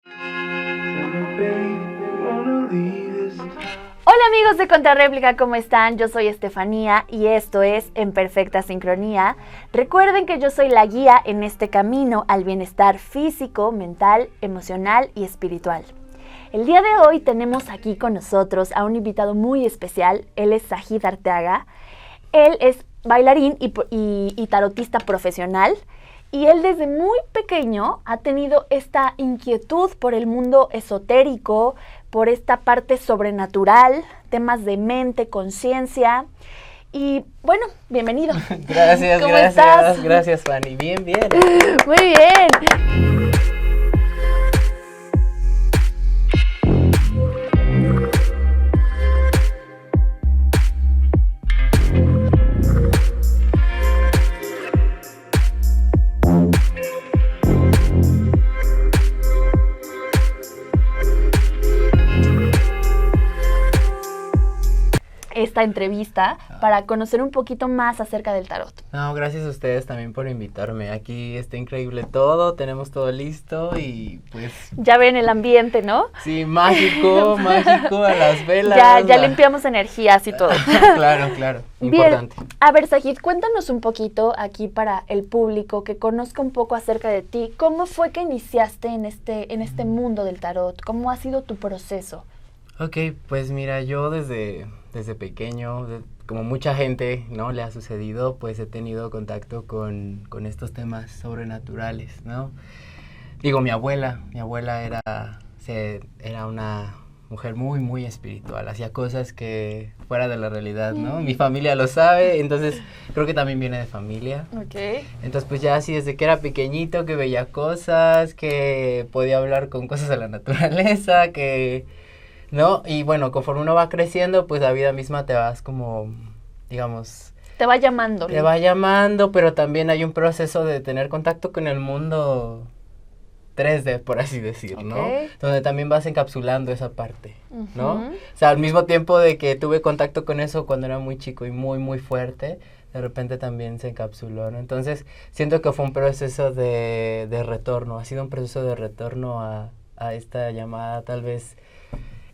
Hola amigos de Contrarréplica, ¿cómo están? Yo soy Estefanía y esto es En Perfecta Sincronía. Recuerden que yo soy la guía en este camino al bienestar físico, mental, emocional y espiritual. El día de hoy tenemos aquí con nosotros a un invitado muy especial. Él es Sajid Arteaga. Él es bailarín y tarotista profesional. Y él desde muy pequeño ha tenido esta inquietud por el mundo esotérico, por esta parte sobrenatural, temas de mente, conciencia. Y bueno, bienvenido. Gracias, ¿Cómo gracias, estás? gracias Fanny. Bien, bien. Muy bien. Esta entrevista para conocer un poquito más acerca del tarot. No, gracias a ustedes también por invitarme. Aquí está increíble todo, tenemos todo listo y pues... Ya ven el ambiente, ¿no? Sí, mágico, mágico, a las velas. Ya limpiamos energías y todo. Claro, importante. Bien, a ver, Sajid, cuéntanos un poquito aquí para el público que conozca un poco acerca de ti. ¿Cómo fue que iniciaste en este mundo del tarot? ¿Cómo ha sido tu proceso? Ok, pues mira, yo desde pequeño, como mucha gente, ¿no? Le ha sucedido, pues he tenido contacto con estos temas sobrenaturales, ¿no? Digo, mi abuela era una mujer muy, muy espiritual, hacía cosas que fuera de la realidad, ¿no? Mi familia lo sabe, entonces creo que también viene de familia. Okay. Entonces pues ya así desde que era pequeñito, que veía cosas, que podía hablar con cosas de la naturaleza, ¿no? Y bueno, conforme uno va creciendo, pues la vida misma te vas como, digamos... Te va llamando. Te va llamando, pero también hay un proceso de tener contacto con el mundo 3D, por así decir, ¿no? Donde también vas encapsulando esa parte, ¿no? O sea, al mismo tiempo de que tuve contacto con eso cuando era muy chico y muy, muy fuerte, de repente también se encapsuló, ¿no? Entonces, siento que fue un proceso de retorno, ha sido un proceso de retorno a esta llamada, tal vez...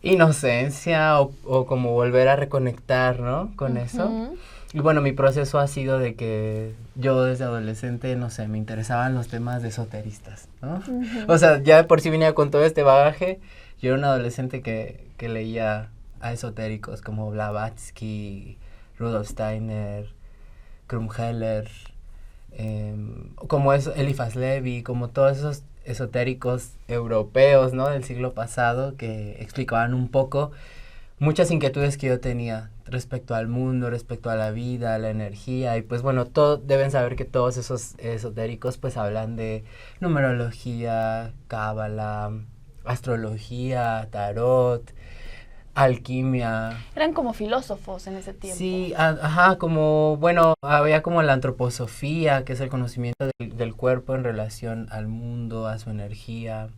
inocencia o como volver a reconectar, ¿no? Con eso. Y bueno, mi proceso ha sido de que yo desde adolescente, no sé, me interesaban los temas de esoteristas, ¿no? O sea, ya de por sí venía con todo este bagaje. Yo era un adolescente que leía a esotéricos como Blavatsky, Rudolf Steiner, Krumheller, como es Eliphas Levi, como todos esos esotéricos europeos, ¿no? Del siglo pasado que explicaban un poco muchas inquietudes que yo tenía respecto al mundo, respecto a la vida, a la energía y pues bueno, deben saber que todos esos esotéricos pues hablan de numerología, cábala, astrología, tarot, alquimia. Eran como filósofos en ese tiempo. Sí, ajá, como, bueno, había como la antroposofía, que es el conocimiento del cuerpo en relación al mundo, a su energía.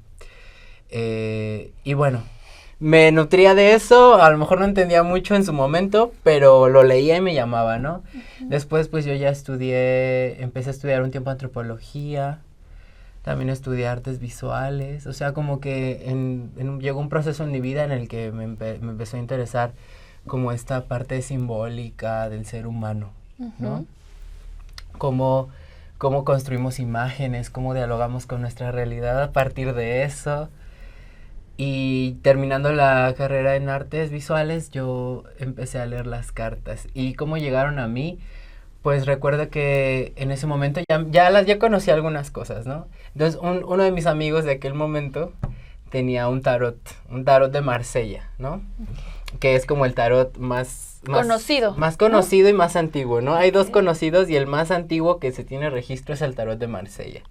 Y bueno, me nutría de eso, a lo mejor no entendía mucho en su momento, pero lo leía y me llamaba, ¿no? Después, pues yo ya empecé a estudiar un tiempo antropología. También estudié artes visuales, o sea, como que llegó un proceso en mi vida en el que me empezó a interesar como esta parte simbólica del ser humano, ¿no? Cómo construimos imágenes, cómo dialogamos con nuestra realidad a partir de eso. Y terminando la carrera en artes visuales, yo empecé a leer las cartas. ¿Y cómo llegaron a mí? Pues recuerdo que en ese momento ya conocí algunas cosas, ¿no? Entonces uno de mis amigos de aquel momento tenía un tarot de Marsella, ¿no? Que es como el tarot más conocido. Más conocido, ¿no? Y más antiguo, ¿no? Hay dos conocidos y el más antiguo que se tiene registro es el tarot de Marsella.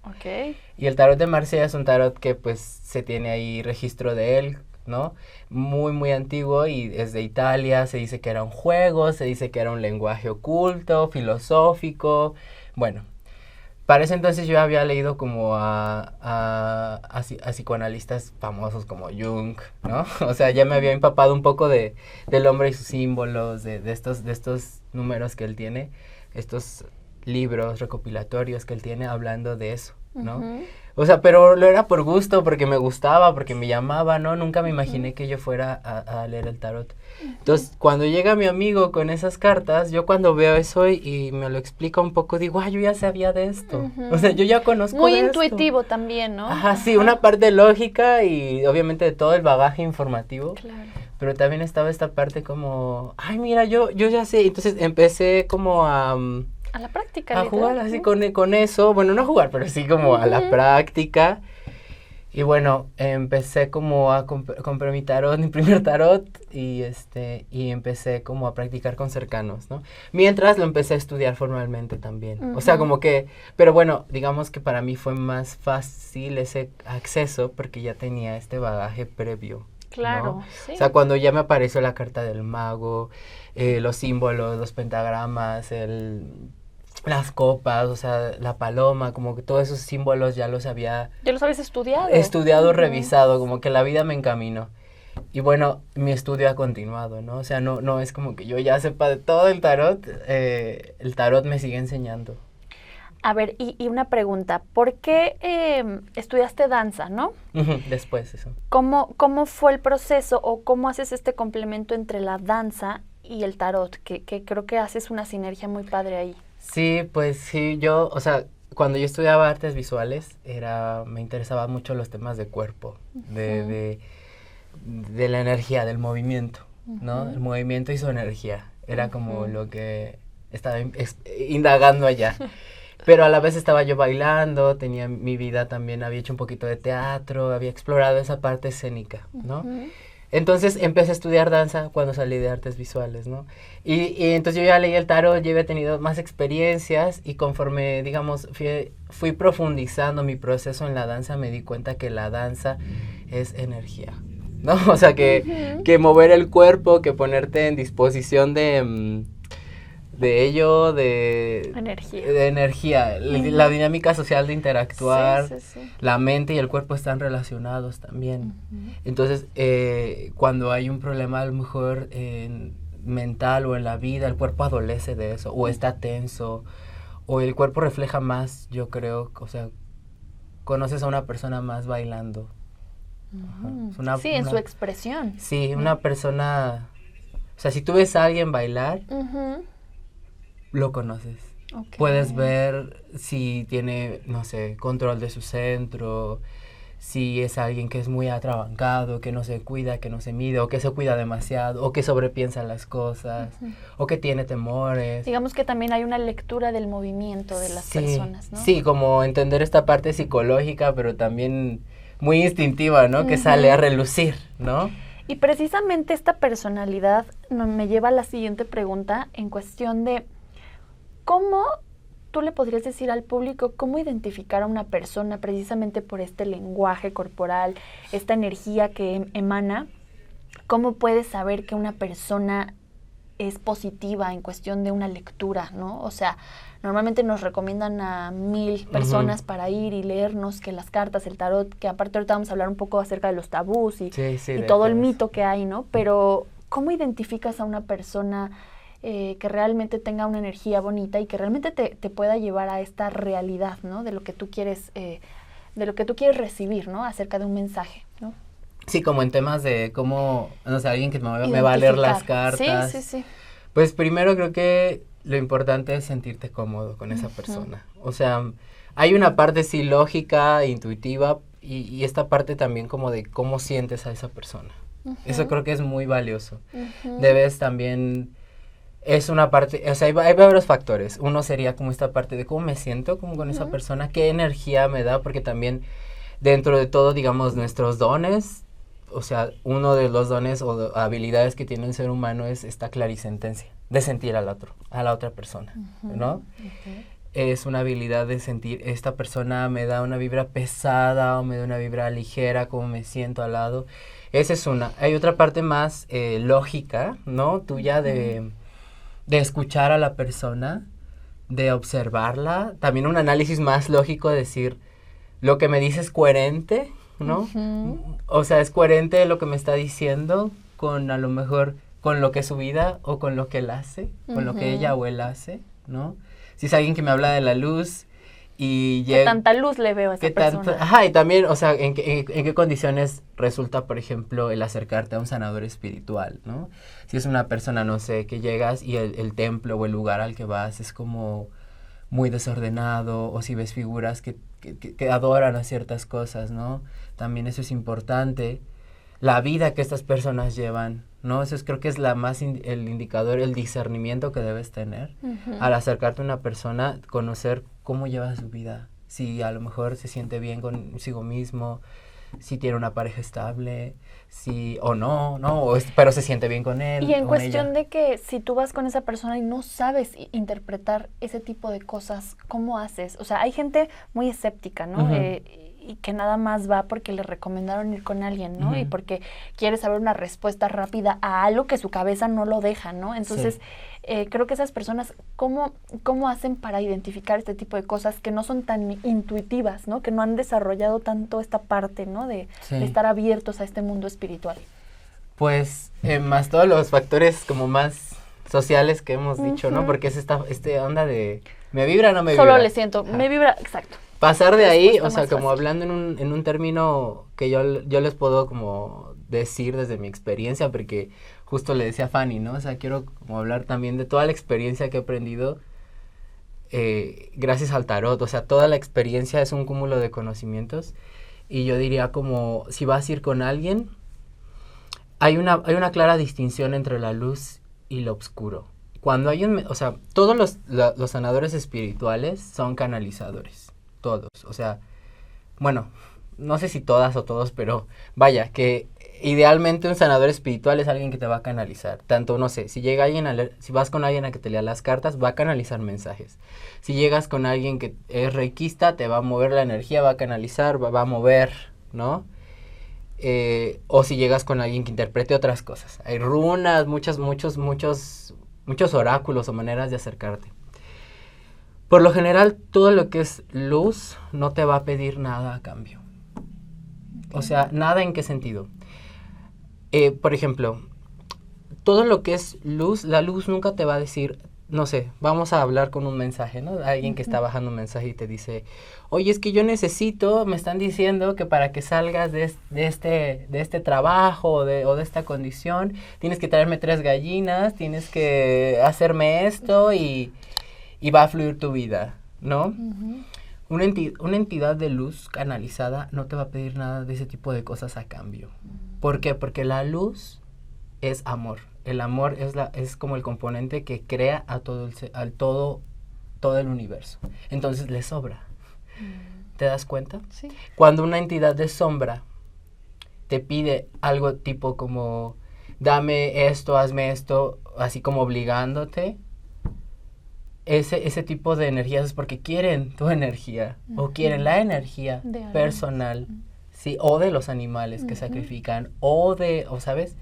Y el tarot de Marsella es un tarot que pues se tiene ahí registro de él, ¿no? Muy, muy antiguo y es de Italia, se dice que era un juego, se dice que era un lenguaje oculto, filosófico, bueno. Para ese entonces yo había leído como a psicoanalistas famosos como Jung, ¿no? O sea, ya me había empapado un poco del hombre y sus símbolos, de estos números que él tiene, estos libros recopilatorios que él tiene hablando de eso, ¿no? O sea, pero lo era por gusto, porque me gustaba, porque me llamaba, ¿no? Nunca me imaginé que yo fuera a leer el tarot. Entonces, cuando llega mi amigo con esas cartas, yo cuando veo eso y me lo explica un poco, digo, yo ya sabía de esto. O sea, yo ya conozco muy de esto. intuitivo también, ¿no? Ajá, sí, una parte lógica y obviamente de todo el bagaje informativo. Claro. Pero también estaba esta parte como, mira, yo ya sé. Entonces empecé como a la práctica. A jugar así con eso. Bueno, no a jugar, pero sí como a la práctica. Y bueno, empecé como a comprar mi tarot, mi primer tarot. Y empecé como a practicar con cercanos, ¿no? Mientras lo empecé a estudiar formalmente también. O sea, como que, pero bueno, digamos que para mí fue más fácil ese acceso porque ya tenía este bagaje previo. Claro, ¿no? sí. O sea, cuando ya me apareció la carta del mago, los símbolos, los pentagramas, las copas, o sea, la paloma, como que todos esos símbolos ya los había... ¿Ya los habías estudiado? Estudiado, revisado, como que la vida me encaminó. Y bueno, mi estudio ha continuado, ¿no? O sea, no es como que yo ya sepa de todo el tarot me sigue enseñando. A ver, y una pregunta, ¿por qué estudiaste danza, no? Después eso. ¿Cómo fue el proceso o cómo haces este complemento entre la danza y el tarot? Que creo que haces una sinergia muy padre ahí. Sí, pues sí, o sea, cuando yo estudiaba artes visuales, me interesaban mucho los temas de cuerpo, de la energía, del movimiento, ¿no? El movimiento y su energía, era como lo que estaba indagando allá. Pero a la vez estaba yo bailando, tenía mi vida también, había hecho un poquito de teatro, había explorado esa parte escénica, ¿no? Entonces empecé a estudiar danza cuando salí de artes visuales, ¿no? Y entonces yo ya leí el tarot, yo había tenido más experiencias y conforme, digamos, fui profundizando mi proceso en la danza, me di cuenta que la danza es energía, ¿no? O sea, que mover el cuerpo, que ponerte en disposición de energía, la dinámica social de interactuar, la mente y el cuerpo están relacionados también. Entonces, cuando hay un problema a lo mejor mental o en la vida, el cuerpo adolece de eso, o está tenso, o el cuerpo refleja más, yo creo, o sea, conoces a una persona más bailando. En su expresión. Sí, una persona, o sea, si tú ves a alguien bailar, lo conoces. Okay. Puedes ver si tiene, no sé, control de su centro, si es alguien que es muy atrabancado, que no se cuida, que no se mide, o que se cuida demasiado, o que sobrepiensa las cosas, o que tiene temores. Digamos que también hay una lectura del movimiento de las personas, ¿no? Sí, como entender esta parte psicológica, pero también muy instintiva, ¿no? Que sale a relucir, ¿no? Y precisamente esta personalidad me lleva a la siguiente pregunta en cuestión de ¿cómo tú le podrías decir al público cómo identificar a una persona precisamente por este lenguaje corporal, esta energía que emana? ¿Cómo puedes saber que una persona es positiva en cuestión de una lectura, ¿no? O sea, normalmente nos recomiendan a 1000 personas para ir y leernos que las cartas, el tarot, que aparte ahorita vamos a hablar un poco acerca de los tabús y todo el mito que hay, ¿no? Pero, ¿cómo identificas a una persona que realmente tenga una energía bonita y que realmente te pueda llevar a esta realidad, ¿no? De lo que tú quieres recibir, ¿no? Acerca de un mensaje, ¿no? Sí, como en temas de cómo, no sé, alguien que me va a leer las cartas. Sí. Pues primero creo que lo importante es sentirte cómodo con esa persona. O sea, hay una parte sí lógica, intuitiva, y esta parte también como de cómo sientes a esa persona. Eso creo que es muy valioso. Debes también... Es una parte, o sea, hay varios factores. Uno sería como esta parte de cómo me siento como con esa persona, qué energía me da, porque también dentro de todo, digamos, nuestros dones, o sea, uno de los dones o habilidades que tiene un ser humano es esta clarisentencia, de sentir a la otra persona, ¿no? Es una habilidad de sentir, esta persona me da una vibra pesada o me da una vibra ligera, cómo me siento al lado. Esa es una. Hay otra parte más lógica, ¿no? Tuya de escuchar a la persona, de observarla, también un análisis más lógico, decir, lo que me dice es coherente, ¿no? O sea, es coherente lo que me está diciendo con a lo mejor con lo que es su vida o con lo que él hace, con lo que ella o él hace, ¿no? Si es alguien que me habla de la luz Y ¿Qué tanta luz le veo a esa persona? Ajá, y también, o sea, en qué condiciones resulta, por ejemplo, el acercarte a un sanador espiritual, ¿no? Si es una persona, no sé, que llegas y el templo o el lugar al que vas es como muy desordenado, o si ves figuras que adoran a ciertas cosas, ¿no? También eso es importante. La vida que estas personas llevan, ¿no? Eso creo que es el indicador, el discernimiento que debes tener al acercarte a una persona, conocer cómo lleva su vida, si a lo mejor se siente bien consigo mismo, si tiene una pareja estable, si o no, pero se siente bien con él. Y en cuestión de que si tú vas con esa persona y no sabes interpretar ese tipo de cosas, ¿cómo haces? O sea, hay gente muy escéptica, ¿no? Y que nada más va porque le recomendaron ir con alguien, ¿no? Y porque quiere saber una respuesta rápida a algo que su cabeza no lo deja, ¿no? Entonces, creo que esas personas, ¿cómo hacen para identificar este tipo de cosas que no son tan intuitivas, ¿no? Que no han desarrollado tanto esta parte, ¿no? De estar abiertos a este mundo espiritual. Pues, más todos los factores como más sociales que hemos dicho, ¿no? Porque es esta onda de, ¿me vibra o no me vibra? Solo le siento, me vibra, exacto. Pasar de ahí, o sea, como hablando en un término que yo les puedo como decir desde mi experiencia, porque justo le decía a Fanny, ¿no? O sea, quiero como hablar también de toda la experiencia que he aprendido gracias al tarot. O sea, toda la experiencia es un cúmulo de conocimientos. Y yo diría como, si vas a ir con alguien, hay una clara distinción entre la luz y lo oscuro. Cuando hay o sea, todos los sanadores espirituales son canalizadores. Todos, o sea, bueno, no sé si todas o todos, pero vaya, que idealmente un sanador espiritual es alguien que te va a canalizar. Tanto, no sé, si vas con alguien a que te lea las cartas, va a canalizar mensajes. Si llegas con alguien que es reikista, te va a mover la energía, va a canalizar, va a mover, ¿no? O si llegas con alguien que interprete otras cosas. Hay runas, muchos oráculos o maneras de acercarte. Por lo general, todo lo que es luz no te va a pedir nada a cambio. O sea, ¿nada en qué sentido? Por ejemplo, todo lo que es luz, la luz nunca te va a decir, no sé, vamos a hablar con un mensaje, ¿no? Alguien que está bajando un mensaje y te dice, oye, es que yo necesito, me están diciendo que para que salgas de este trabajo o de esta condición, tienes que traerme 3 gallinas, tienes que hacerme esto y va a fluir tu vida, ¿no? Una entidad de luz canalizada no te va a pedir nada de ese tipo de cosas a cambio. ¿Por qué? Porque la luz es amor. El amor es como el componente que crea todo el universo. Entonces le sobra. ¿Te das cuenta? Sí. Cuando una entidad de sombra te pide algo tipo como, dame esto, hazme esto, así como obligándote, ese tipo de energías es porque quieren tu energía o quieren la energía personal, ¿sí? O de los animales que sacrifican o ¿sabes?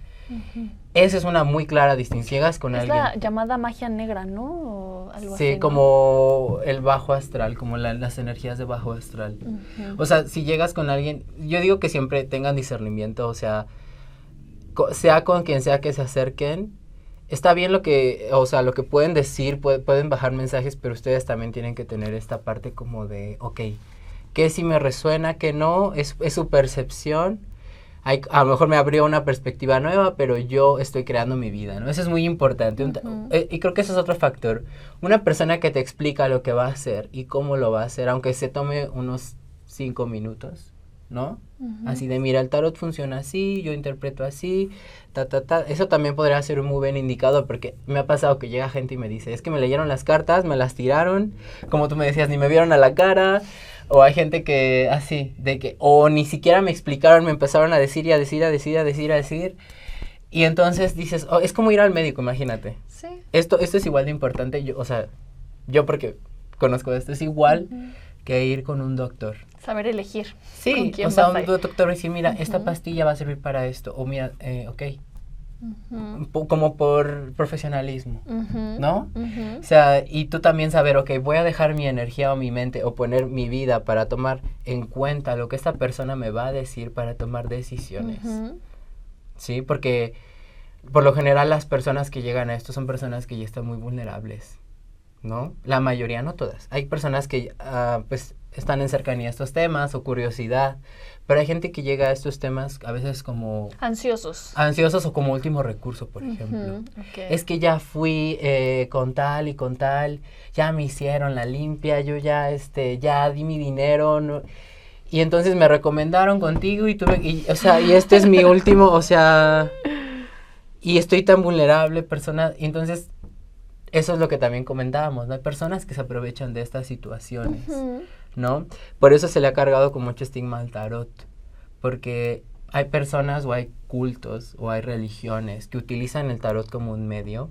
Esa es una muy clara distinción. Llegas con alguien. Es la llamada magia negra, ¿no? O algo sí, así, ¿no? Como el bajo astral, como las energías de bajo astral. O sea, si llegas con alguien, yo digo que siempre tengan discernimiento, o sea, sea con quien sea que se acerquen. Está bien lo que pueden decir, pueden bajar mensajes, pero ustedes también tienen que tener esta parte como de, ok, ¿qué sí me resuena, qué no? Es su percepción. A lo mejor me abrió una perspectiva nueva, pero yo estoy creando mi vida, ¿no? Eso es muy importante. Y creo que eso es otro factor. Una persona que te explica lo que va a hacer y cómo lo va a hacer, aunque se tome unos 5 minutos, ¿no? Así de, mira, el tarot funciona así, yo interpreto así, Eso también podría ser un muy buen indicador, porque me ha pasado que llega gente y me dice, es que me leyeron las cartas, me las tiraron, como tú me decías, ni me vieron a la cara, o hay gente que, así, o ni siquiera me explicaron, me empezaron a decir y a decir, y entonces dices, es como ir al médico, imagínate. Sí. Esto es igual de importante, yo porque conozco esto, es igual que ir con un doctor. Saber elegir. Sí, con quién o sea, vas a ir. un doctor dice, mira, esta pastilla va a servir para esto, o mira, ok, como por profesionalismo, ¿no? O sea, y tú también saber, ok, voy a dejar mi energía o mi mente o poner mi vida para tomar en cuenta lo que esta persona me va a decir para tomar decisiones, ¿sí? Porque por lo general las personas que llegan a esto son personas que ya están muy vulnerables. ¿no? La mayoría, no todas. Hay personas que, pues, están en cercanía a estos temas o curiosidad, pero hay gente que llega a estos temas a veces como... Ansiosos. Ansiosos o como último recurso, por ejemplo. Okay. Es que ya fui con tal y con tal, ya me hicieron la limpia, yo ya, ya di mi dinero, ¿no? Y entonces me recomendaron contigo y o sea, y este es mi último, o sea, y estoy tan vulnerable, persona, y entonces... Eso es lo que también comentábamos, ¿no? Hay personas que se aprovechan de estas situaciones, ¿no? Por eso se le ha cargado con mucho estigma al tarot, porque hay personas o hay cultos o hay religiones que utilizan el tarot como un medio,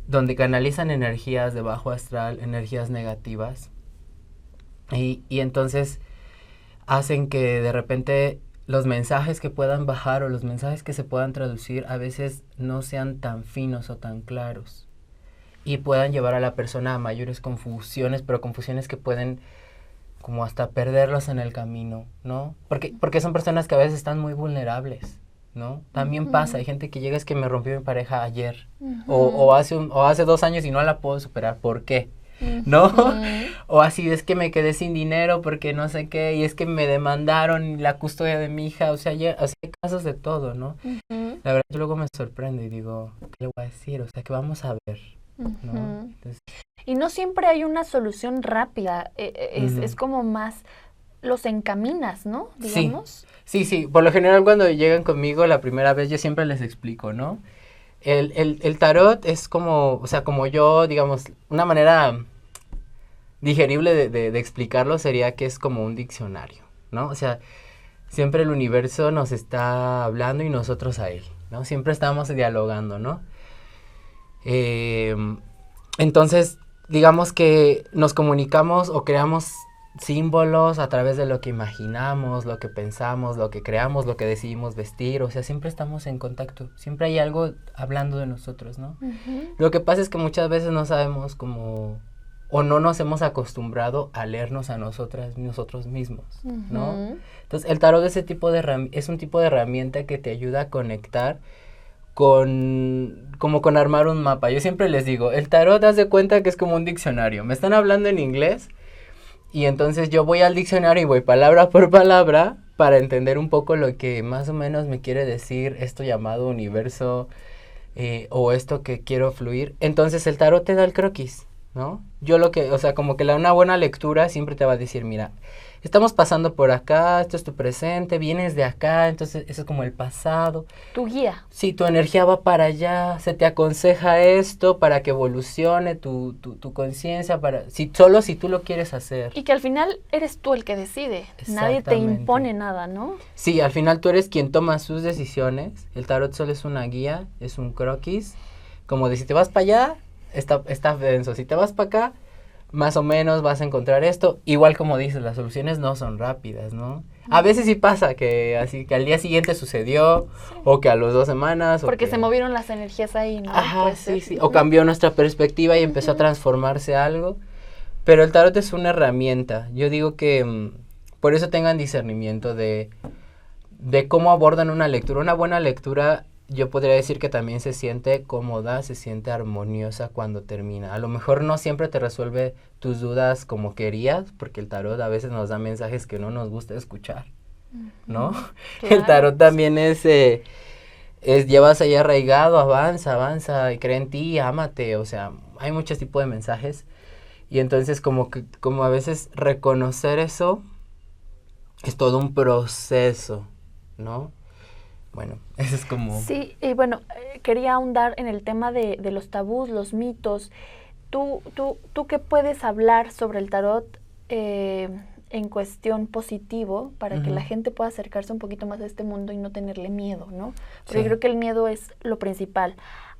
donde canalizan energías de bajo astral, energías negativas, y entonces hacen que de repente los mensajes que puedan bajar o los mensajes que se puedan traducir a veces no sean tan finos o tan claros. Y puedan llevar a la persona a mayores confusiones, pero confusiones que pueden como hasta perderlos en el camino, ¿no? Porque son personas que a veces están muy vulnerables, ¿no? También pasa, hay gente que llega, es que me rompió mi pareja ayer, o hace 2 años y no la puedo superar, ¿por qué? ¿No? O así, es que me quedé sin dinero porque no sé qué, y es que me demandaron la custodia de mi hija, o sea, hay casos de todo, ¿no? La verdad, yo luego me sorprendo y digo, ¿qué le voy a decir? O sea, ¿qué vamos a ver? ¿No? Entonces, y no siempre hay una solución rápida, es como más, los encaminas, ¿no? Digamos. Sí, por lo general cuando llegan conmigo la primera vez yo siempre les explico, ¿no? El tarot es como, o sea, como yo, digamos, una manera digerible de explicarlo sería que es como un diccionario, ¿no? O sea, siempre el universo nos está hablando y nosotros a él, ¿no? Siempre estamos dialogando, ¿no? Entonces, digamos que nos comunicamos o creamos símbolos a través de lo que imaginamos, lo que pensamos, lo que creamos, lo que decidimos vestir, o sea, siempre estamos en contacto, siempre hay algo hablando de nosotros, ¿no? Lo que pasa es que muchas veces no sabemos cómo, o no nos hemos acostumbrado a leernos a nosotros mismos, ¿no? Entonces, el tarot es un tipo de herramienta que te ayuda a conectar como con armar un mapa. Yo siempre les digo, el tarot, haz de cuenta que es como un diccionario. Me están hablando en inglés y entonces yo voy al diccionario y voy palabra por palabra para entender un poco lo que más o menos me quiere decir esto llamado universo o esto que quiero fluir. Entonces el tarot te da el croquis, ¿no? O sea, como que una buena lectura siempre te va a decir, mira, estamos pasando por acá, esto es tu presente, vienes de acá, entonces eso es como el pasado. Tu guía. Sí, tu energía va para allá, se te aconseja esto para que evolucione tu conciencia, solo si tú lo quieres hacer. Y que al final eres tú el que decide, nadie te impone nada, ¿no? Sí, al final tú eres quien toma sus decisiones, el tarot solo es una guía, es un croquis, como de si te vas para allá, está denso, si te vas para acá, más o menos vas a encontrar esto. Igual como dices, las soluciones no son rápidas, ¿no? A veces sí pasa que así que al día siguiente sucedió, o que a las 2 semanas. Porque se movieron las energías ahí, ¿no? Ajá, sí. O cambió nuestra perspectiva y empezó a transformarse algo. Pero el tarot es una herramienta. Yo digo que por eso tengan discernimiento de cómo abordan una lectura. Una buena lectura, yo podría decir que también se siente cómoda, se siente armoniosa cuando termina. A lo mejor no siempre te resuelve tus dudas como querías, porque el tarot a veces nos da mensajes que no nos gusta escuchar, ¿no? Claro. El tarot también es llevas ahí arraigado, avanza, y cree en ti, ámate, o sea, hay muchos tipos de mensajes. Y entonces como a veces reconocer eso es todo un proceso, ¿no? Bueno, eso es como... Sí, y bueno, quería ahondar en el tema de los tabús, los mitos. ¿Tú qué puedes hablar sobre el tarot en cuestión positivo para que la gente pueda acercarse un poquito más a este mundo y no tenerle miedo, ¿no? Porque creo que el miedo es lo principal.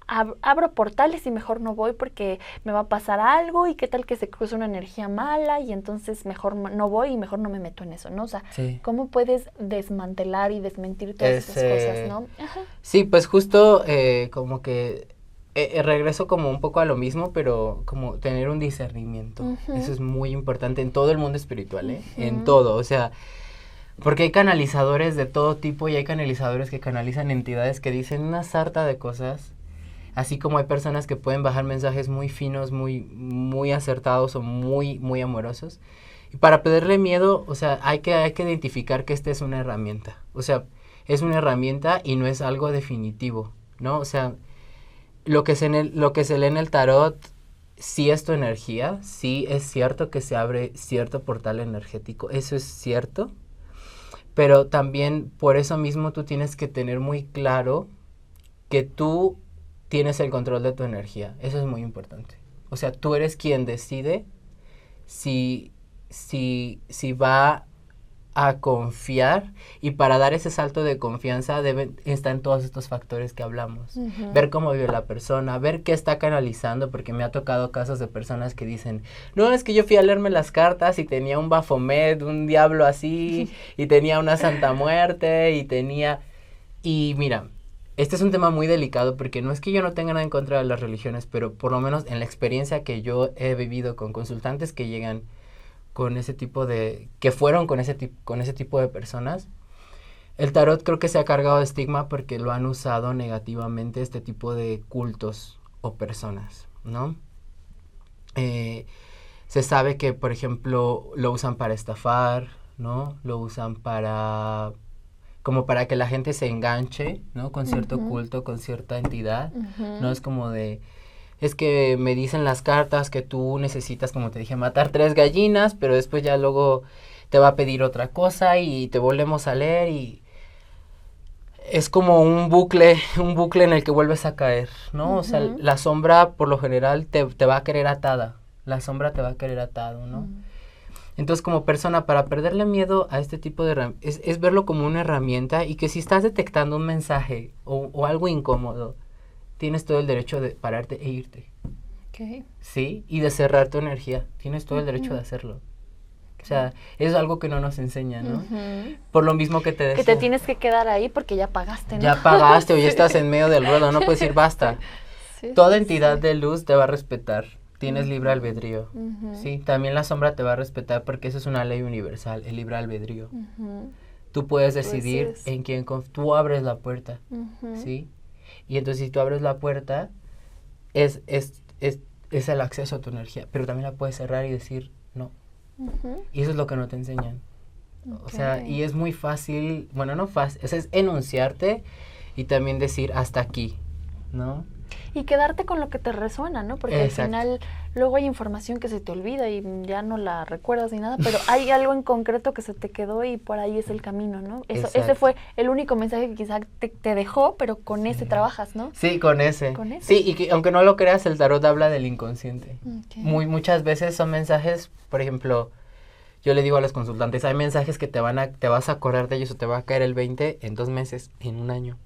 Abro portales y mejor no voy porque me va a pasar algo y qué tal que se cruza una energía mala y entonces mejor no voy y mejor no me meto en eso, ¿no? O sea, ¿cómo puedes desmantelar y desmentir todas esas cosas, ¿no? Ajá. Sí, pues justo como que regreso como un poco a lo mismo, pero como tener un discernimiento. Eso es muy importante en todo el mundo espiritual, en todo, o sea... Porque hay canalizadores de todo tipo y hay canalizadores que canalizan entidades que dicen una sarta de cosas Así como hay personas que pueden bajar mensajes muy finos, muy acertados o muy amorosos. Y para perderle miedo, o sea, hay que identificar que esta es una herramienta. O sea, es una herramienta y no es algo definitivo, ¿no? O sea, lo que se lee en el tarot sí es tu energía, sí es cierto que se abre cierto portal energético, eso es cierto, pero también por eso mismo tú tienes que tener muy claro que tú tienes el control de tu energía, eso es muy importante. O sea, tú eres quien decide si va a confiar, y para dar ese salto de confianza están todos estos factores que hablamos. Ver cómo vive la persona, ver qué está canalizando, porque me ha tocado casos de personas que dicen, no, es que yo fui a leerme las cartas y tenía un Baphomet, un diablo así, y tenía una Santa Muerte, y mira, este es un tema muy delicado, porque no es que yo no tenga nada en contra de las religiones, pero por lo menos en la experiencia que yo he vivido con consultantes que llegan con ese tipo que fueron con ese tipo de personas, el tarot creo que se ha cargado de estigma porque lo han usado negativamente este tipo de cultos o personas, ¿no? Se sabe que, por ejemplo, lo usan para estafar, ¿no? Lo usan como para que la gente se enganche, ¿no? Con cierto culto, con cierta entidad, ¿no? Es como es que me dicen las cartas que tú necesitas, como te dije, matar 3 gallinas, pero después ya luego te va a pedir otra cosa y te volvemos a leer, y es como un bucle en el que vuelves a caer, ¿no? O sea, la sombra por lo general te va a querer atada, la sombra te va a querer atado, ¿no? Entonces, como persona, para perderle miedo a este tipo de es verlo como una herramienta, y que si estás detectando un mensaje o algo incómodo, tienes todo el derecho de pararte e irte. Okay. ¿Sí? Y de cerrar tu energía. Tienes todo el derecho de hacerlo. O sea, es algo que no nos enseña, ¿no? Por lo mismo que te decía. Que te tienes que quedar ahí porque ya pagaste, ¿no? Ya pagaste o ya estás en medio del ruedo, no puedes decir basta. Toda entidad de luz te va a respetar. Tienes libre albedrío. Sí, también la sombra te va a respetar, porque eso es una ley universal, el libre albedrío. Tú puedes decidir en quién tú abres la puerta, ¿sí? Y entonces, si tú abres la puerta, es el acceso a tu energía, pero también la puedes cerrar y decir no. Y eso es lo que no te enseñan. O sea, y es muy fácil, bueno, no fácil, es enunciarte y también decir hasta aquí, ¿no? Y quedarte con lo que te resuena, ¿no? Porque al final luego hay información que se te olvida y ya no la recuerdas ni nada, pero hay algo en concreto que se te quedó y por ahí es el camino, ¿no? Ese fue el único mensaje que quizá te dejó, pero con ese trabajas, ¿no? Sí, con ese. Sí, y que aunque no lo creas, el tarot habla del inconsciente. Muchas veces son mensajes, por ejemplo, yo le digo a los consultantes, hay mensajes que te vas a acordar de ellos o te va a caer el 20 en 2 meses, en 1 año.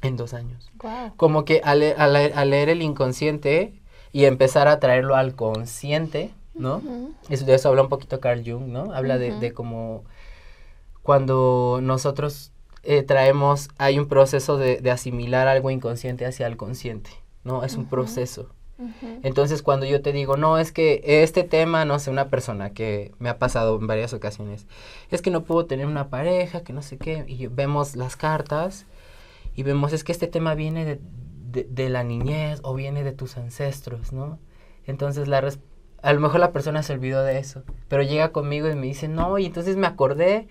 En 2 años. Wow. Como que al leer el inconsciente y empezar a traerlo al consciente, ¿no? De eso habla un poquito Carl Jung, ¿no? Habla de cómo cuando nosotros hay un proceso de asimilar algo inconsciente hacia el consciente, ¿no? Es un proceso. Entonces, cuando yo te digo, no, es que este tema, no sé, una persona que me ha pasado en varias ocasiones, es que no puedo tener una pareja, que no sé qué, y vemos las cartas y vemos, es que este tema viene de la niñez o viene de tus ancestros, ¿no? Entonces, a lo mejor la persona se olvidó de eso, pero llega conmigo y me dice, no, y entonces me acordé,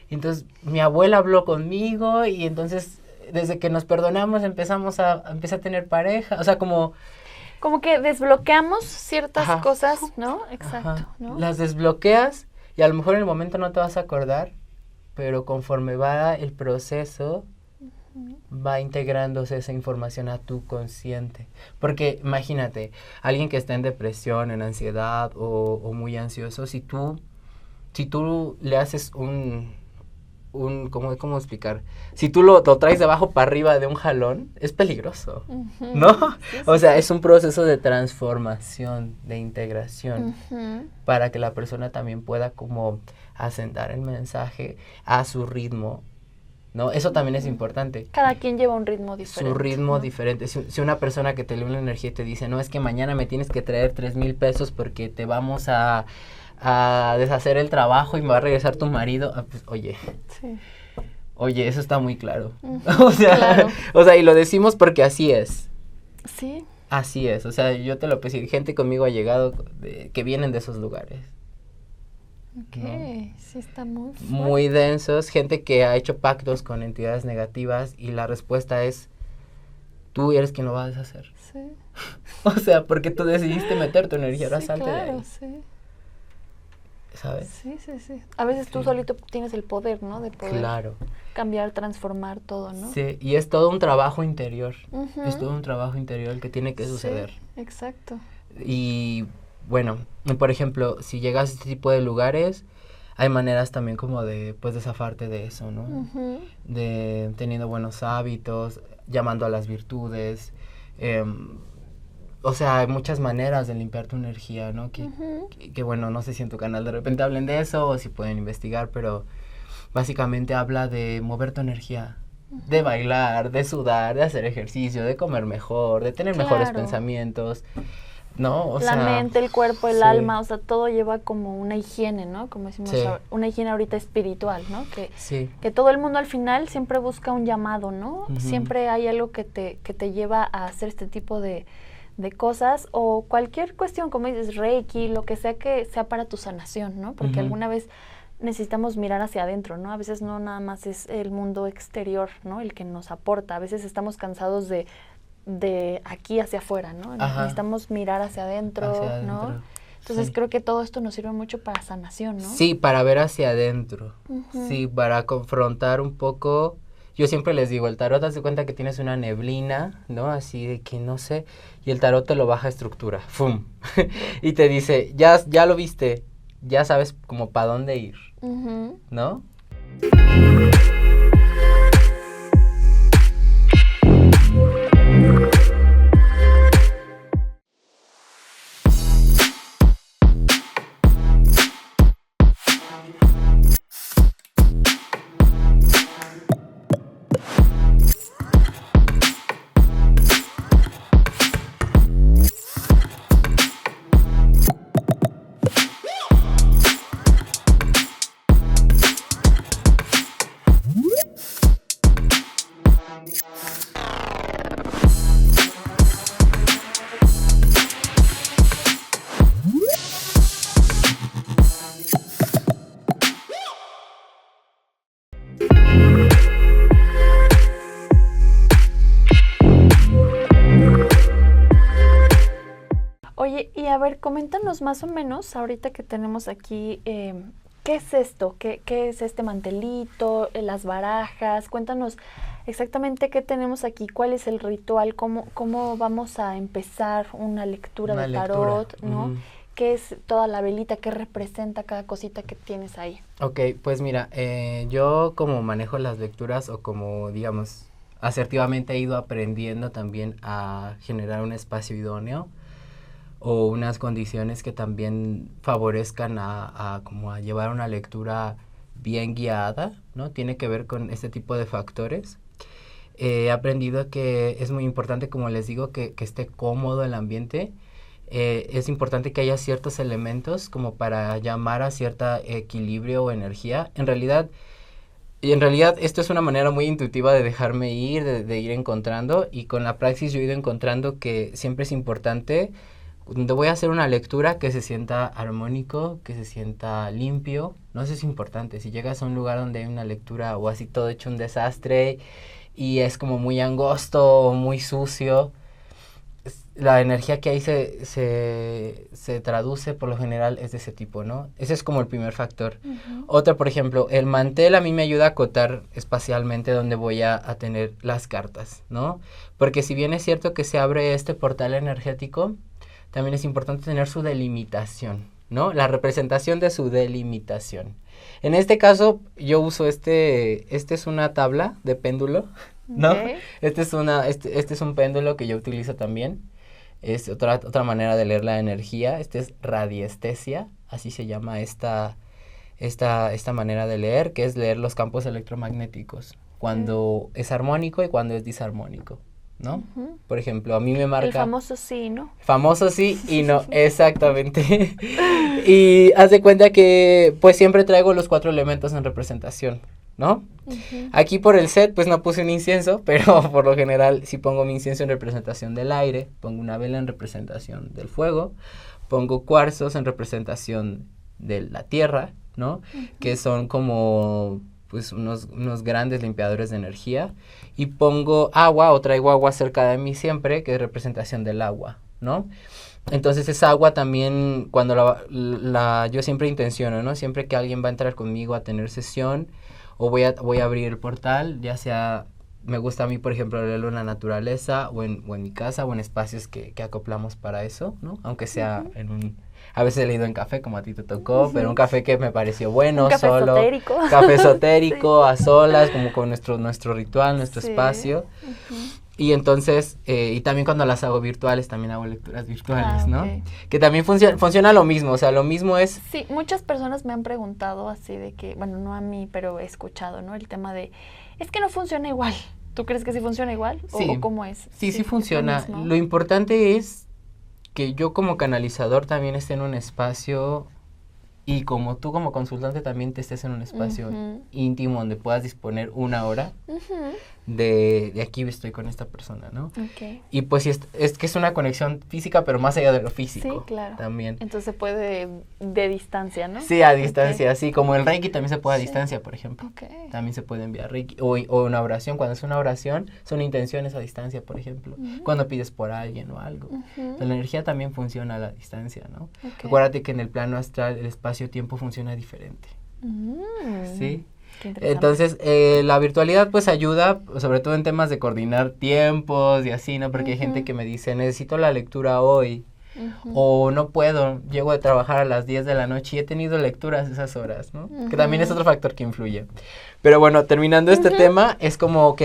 y entonces mi abuela habló conmigo, y entonces desde que nos perdonamos empecé a tener pareja, o sea, como que desbloqueamos ciertas cosas, ¿no? Exacto, ¿no? Las desbloqueas y a lo mejor en el momento no te vas a acordar, pero conforme va el proceso, va integrándose esa información a tu consciente. Porque imagínate, alguien que está en depresión, en ansiedad o muy ansioso, si tú le haces ¿cómo explicar? Si tú lo traes de abajo para arriba de un jalón, es peligroso, ¿no? O sea, es un proceso de transformación, de integración, para que la persona también pueda como asentar el mensaje a su ritmo, ¿no? Eso también es importante. Cada quien lleva un ritmo diferente. Su ritmo diferente. Si una persona que te lee una energía y te dice, no, es que mañana me tienes que traer 3,000 pesos porque te vamos a deshacer el trabajo y me va a regresar tu marido, pues, oye, eso está muy claro. O sea, y lo decimos porque así es. Sí. Así es, o sea, yo te lo puedo decir, gente conmigo ha llegado que vienen de esos lugares. Ok, ¿No? sí está muy fuerte. Muy densos, gente que ha hecho pactos con entidades negativas y la respuesta es, tú eres quien lo va a deshacer. Sí. O sea, porque tú decidiste meter tu energía, ahora Sí, salte de claro, ahí, sí. ¿sabes? Sí, sí, sí. A veces tú Sí. solito tienes el poder, ¿no? De poder Claro. cambiar, transformar todo, ¿no? Sí, y es todo un trabajo interior. Ujú. Es todo un trabajo interior el que tiene que suceder. Sí, exacto. Y bueno, por ejemplo, si llegas a este tipo de lugares, hay maneras también como de, pues, de zafarte de eso, ¿no? Ujú. De teniendo buenos hábitos, llamando a las virtudes. O sea, hay muchas maneras de limpiar tu energía, ¿no? Ujú. Que bueno, no sé si en tu canal de repente hablen de eso o si pueden investigar, pero básicamente habla de mover tu energía, de bailar, de sudar, de hacer ejercicio, de comer mejor, de tener mejores Claro. pensamientos, ¿no? O La sea, mente, el cuerpo, el sí. alma, o sea, todo lleva como una higiene, ¿no? Como decimos, Sí. una higiene ahorita espiritual, ¿no? Sí. Que todo el mundo al final siempre busca un llamado, ¿no? Ujú. Siempre hay algo que te lleva a hacer este tipo de cosas o cualquier cuestión, como dices, Reiki, lo que sea para tu sanación, ¿no? Porque Ujú. alguna vez necesitamos mirar hacia adentro, ¿no? A veces no nada más es el mundo exterior, ¿no? El que nos aporta. A veces estamos cansados de aquí hacia afuera, ¿no? Ajá. Necesitamos mirar hacia adentro, Hacia ¿no? adentro, Entonces sí. creo que todo esto nos sirve mucho para sanación, ¿no? Sí, para ver hacia adentro. Ujú. Sí, para confrontar un poco. Yo siempre les digo, el tarot, haz de cuenta que tienes una neblina, ¿no? Así de que no sé, y el tarot te lo baja a estructura, ¡fum! Y te dice, ya lo viste, ya sabes como para dónde ir, Ujú. ¿no? Oye, y a ver, coméntanos más o menos, ahorita que tenemos aquí, ¿qué es esto? ¿Qué es este mantelito, las barajas? Cuéntanos exactamente qué tenemos aquí, cuál es el ritual, cómo vamos a empezar una lectura Una de lectura, tarot, ¿no? ujú. ¿Qué es toda la velita? ¿Qué representa cada cosita que tienes ahí? Ok, pues mira, yo como manejo las lecturas o como, digamos, asertivamente he ido aprendiendo también a generar un espacio idóneo o unas condiciones que también favorezcan a como a llevar una lectura bien guiada, ¿no? Tiene que ver con este tipo de factores. He aprendido que es muy importante, como les digo, que esté cómodo el ambiente. Es importante que haya ciertos elementos como para llamar a cierto equilibrio o energía. En realidad esto es una manera muy intuitiva de dejarme ir, de ir encontrando, y con la praxis yo he ido encontrando que siempre es importante, cuando voy a hacer una lectura, que se sienta armónico, que se sienta limpio. No, eso es importante. Si llegas a un lugar donde hay una lectura o así todo hecho un desastre y es como muy angosto o muy sucio, la energía que ahí se traduce por lo general es de ese tipo, ¿no? Ese es como el primer factor. Ujú. Otro, por ejemplo, el mantel a mí me ayuda a acotar espacialmente donde voy a tener las cartas, ¿no? Porque si bien es cierto que se abre este portal energético, también es importante tener su delimitación, ¿no? La representación de su delimitación. En este caso, yo uso este es una tabla de péndulo, ¿no? Ok. Este es un péndulo que yo utilizo también. Es otra manera de leer la energía. Este es radiestesia, así se llama esta manera de leer, que es leer los campos electromagnéticos, cuando es armónico y cuando es disarmónico, ¿no? Ujú. Por ejemplo, a mí me marca... El famoso sí, ¿no? Famoso sí y no, exactamente. Y haz de cuenta que pues siempre traigo los 4 elementos en representación, ¿no? Aquí por el set pues no puse un incienso, pero por lo general sí pongo mi incienso en representación del aire, pongo una vela en representación del fuego, pongo cuarzos en representación de la tierra, ¿no? Que son como pues unos grandes limpiadores de energía, y pongo agua o traigo agua cerca de mí siempre, que es representación del agua, ¿no? Entonces esa agua también, cuando yo siempre intenciono, ¿no? Siempre que alguien va a entrar conmigo a tener sesión, o voy a abrir el portal, ya sea, me gusta a mí, por ejemplo, leerlo en la naturaleza, o en mi casa, o en espacios que acoplamos para eso, ¿no? Aunque sea a veces he leído en café, como a ti te tocó, pero un café que me pareció bueno, un café solo. Esotérico. Café esotérico, a solas, como con nuestro ritual, nuestro espacio. Y entonces, y también cuando las hago virtuales, también hago lecturas virtuales, ¿no? Que también funciona lo mismo, o sea, lo mismo es... Sí, muchas personas me han preguntado así de que, bueno, no a mí, pero he escuchado, ¿no? El tema de, es que no funciona igual. ¿Tú crees que sí funciona igual? Sí. ¿O cómo es? Sí funciona. Lo importante es que yo como canalizador también esté en un espacio, y como tú como consultante también te estés en un espacio íntimo donde puedas disponer una hora de aquí estoy con esta persona, ¿no? Y pues es que es una conexión física, pero más allá de lo físico. Sí, claro. También. Entonces se puede de distancia, ¿no? Sí, a distancia, sí, como el Reiki también se puede a distancia, por ejemplo. También se puede enviar Reiki, o una oración, cuando es una oración, son intenciones a distancia, por ejemplo, cuando pides por alguien o algo. La energía también funciona a la distancia, ¿no? Acuérdate que en el plano astral el espacio-tiempo funciona diferente. ¿Sí? Entonces, la virtualidad pues ayuda, sobre todo en temas de coordinar tiempos y así, ¿no? Porque hay gente que me dice, necesito la lectura hoy, o no puedo, llego de trabajar a las 10 de la noche y he tenido lecturas esas horas, ¿no? Que también es otro factor que influye. Pero bueno, terminando este tema, es como, ok,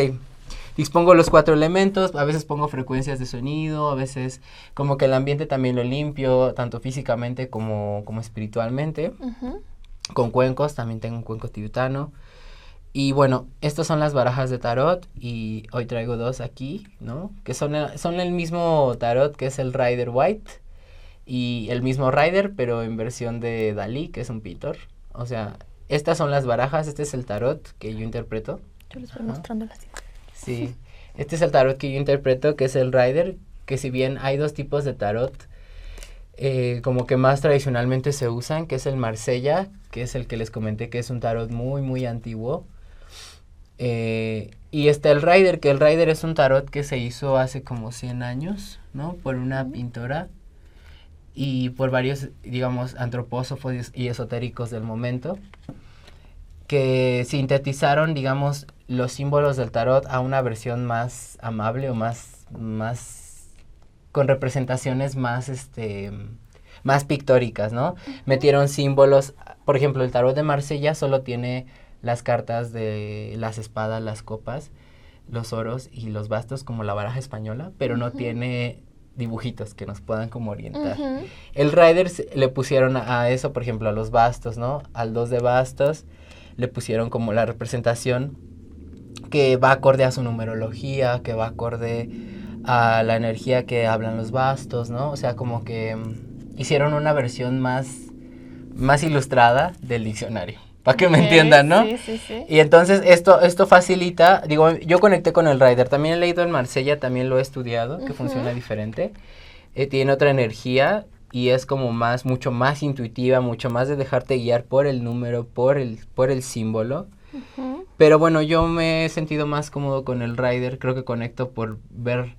dispongo los 4 elementos, a veces pongo frecuencias de sonido, a veces como que el ambiente también lo limpio, tanto físicamente como espiritualmente. Con cuencos, también tengo un cuenco tibetano. Y bueno, estas son las barajas de tarot, y hoy traigo 2 aquí, ¿no? Que son el mismo tarot, que es el Rider White, y el mismo Rider, pero en versión de Dalí, que es un pintor. O sea, estas son las barajas, este es el tarot que yo interpreto. Yo les voy mostrando las imágenes. Sí, este es el tarot que yo interpreto, que es el Rider, que si bien hay 2 tipos de tarot, como que más tradicionalmente se usan, que es el Marsella, que es el que les comenté que es un tarot muy, muy antiguo. Y está el Rider, que el Rider es un tarot que se hizo hace como 100 años, ¿no? Por una pintora y por varios, digamos, antropósofos y esotéricos del momento, que sintetizaron, digamos, los símbolos del tarot a una versión más amable, o más con representaciones más pictóricas, ¿no? Metieron símbolos, por ejemplo, el tarot de Marsella solo tiene las cartas de las espadas, las copas, los oros y los bastos, como la baraja española, pero no tiene dibujitos que nos puedan como orientar. El Rider le pusieron a eso, por ejemplo, a los bastos, ¿no? Al 2 de bastos le pusieron como la representación que va acorde a su numerología, que va acorde a la energía que hablan los bastos, ¿no? O sea, como que hicieron una versión más ilustrada del diccionario, para que me entiendan, ¿no? Sí. Y entonces esto facilita, digo, yo conecté con el Rider, también he leído en Marsella, también lo he estudiado, que funciona diferente, tiene otra energía y es como mucho más intuitiva, mucho más de dejarte guiar por el número, por el símbolo. Pero bueno, yo me he sentido más cómodo con el Rider, creo que conecto por ver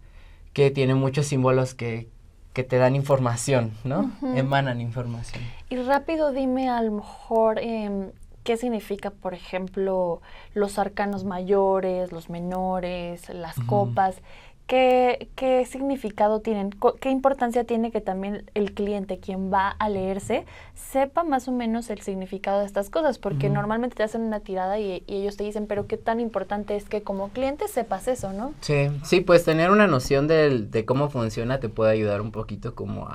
que tiene muchos símbolos que te dan información, ¿no? Emanan información. Y rápido dime a lo mejor qué significa, por ejemplo, los arcanos mayores, los menores, las copas. ¿Qué significado tienen? ¿Qué importancia tiene que también el cliente, quien va a leerse, sepa más o menos el significado de estas cosas? Porque normalmente te hacen una tirada y ellos te dicen, pero qué tan importante es que como cliente sepas eso, ¿no? Sí, pues tener una noción de cómo funciona te puede ayudar un poquito como